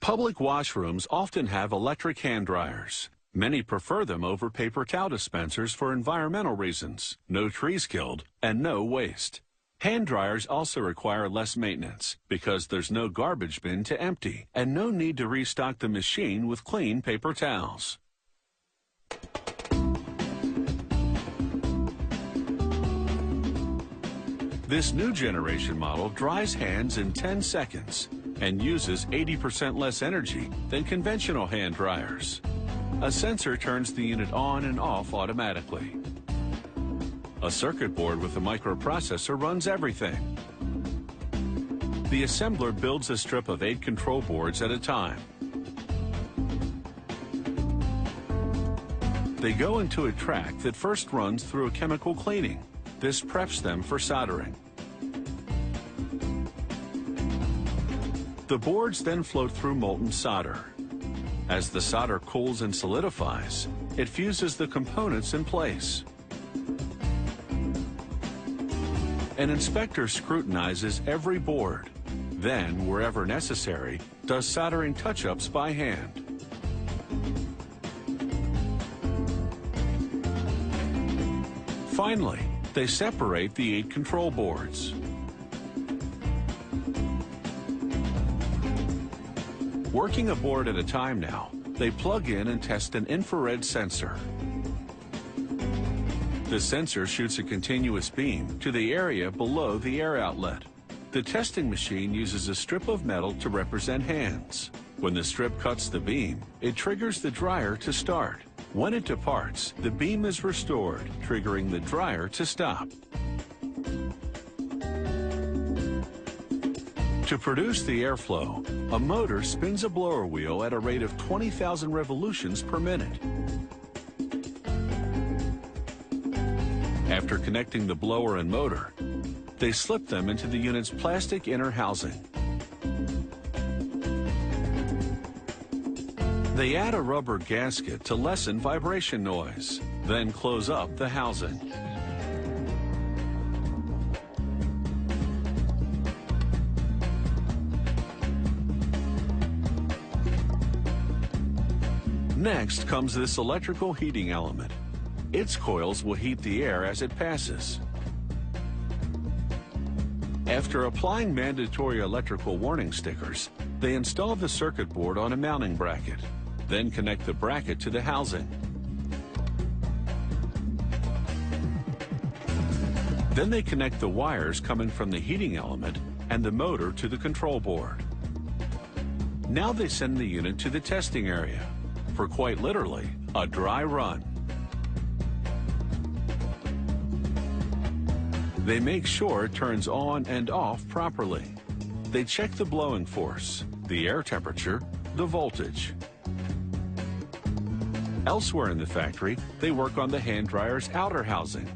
Public washrooms often have electric hand dryers. Many prefer them over paper towel dispensers for environmental reasons, no trees killed, and no waste. Hand dryers also require less maintenance because there's no garbage bin to empty and no need to restock the machine with clean paper towels. This new generation model dries hands in 10 seconds and uses 80% less energy than conventional hand dryers. A sensor turns the unit on and off automatically. A circuit board with a microprocessor runs everything. The assembler builds a strip of 8 control boards at a time. They go into a track that first runs through a chemical cleaning. This preps them for soldering. The boards then float through molten solder. As the solder cools and solidifies, it fuses the components in place. An inspector scrutinizes every board, then, wherever necessary, does soldering touch-ups by hand. Finally, they separate the 8 control boards. Working a board at a time now, they plug in and test an infrared sensor. The sensor shoots a continuous beam to the area below the air outlet. The testing machine uses a strip of metal to represent hands. When the strip cuts the beam, it triggers the dryer to start. When it departs, the beam is restored, triggering the dryer to stop. To produce the airflow, a motor spins a blower wheel at a rate of 20,000 revolutions per minute. After connecting the blower and motor, they slip them into the unit's plastic inner housing. They add a rubber gasket to lessen vibration noise, then close up the housing. Next comes this electrical heating element. Its coils will heat the air as it passes. After applying mandatory electrical warning stickers, they install the circuit board on a mounting bracket, then connect the bracket to the housing. Then they connect the wires coming from the heating element and the motor to the control board. Now they send the unit to the testing area for quite literally a dry run. They make sure it turns on and off properly. They check the blowing force, the air temperature, the voltage. Elsewhere in the factory, they work on the hand dryer's outer housing.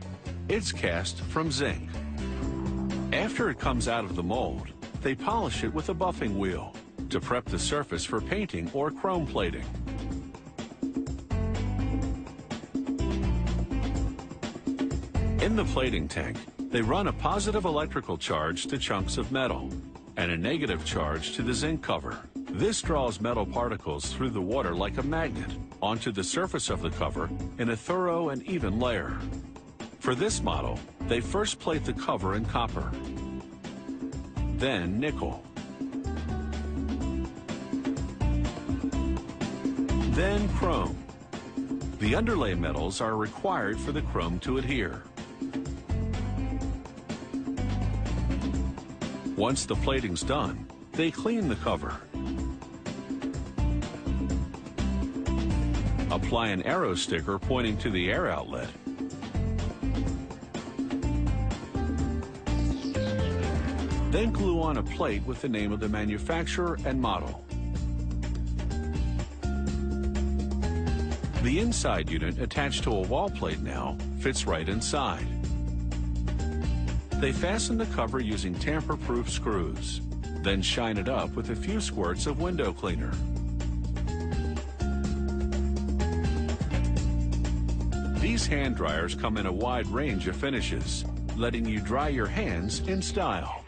It's cast from zinc. After it comes out of the mold, they polish it with a buffing wheel to prep the surface for painting or chrome plating. In the plating tank, they run a positive electrical charge to chunks of metal and a negative charge to the zinc cover. This draws metal particles through the water like a magnet onto the surface of the cover in a thorough and even layer. For this model, they first plate the cover in copper, then nickel, then chrome. The underlay metals are required for the chrome to adhere. Once the plating's done, they clean the cover. Apply an arrow sticker pointing to the air outlet. Then glue on a plate with the name of the manufacturer and model. The inside unit attached to a wall plate now fits right inside. They fasten the cover using tamper-proof screws, then shine it up with a few squirts of window cleaner. These hand dryers come in a wide range of finishes, letting you dry your hands in style.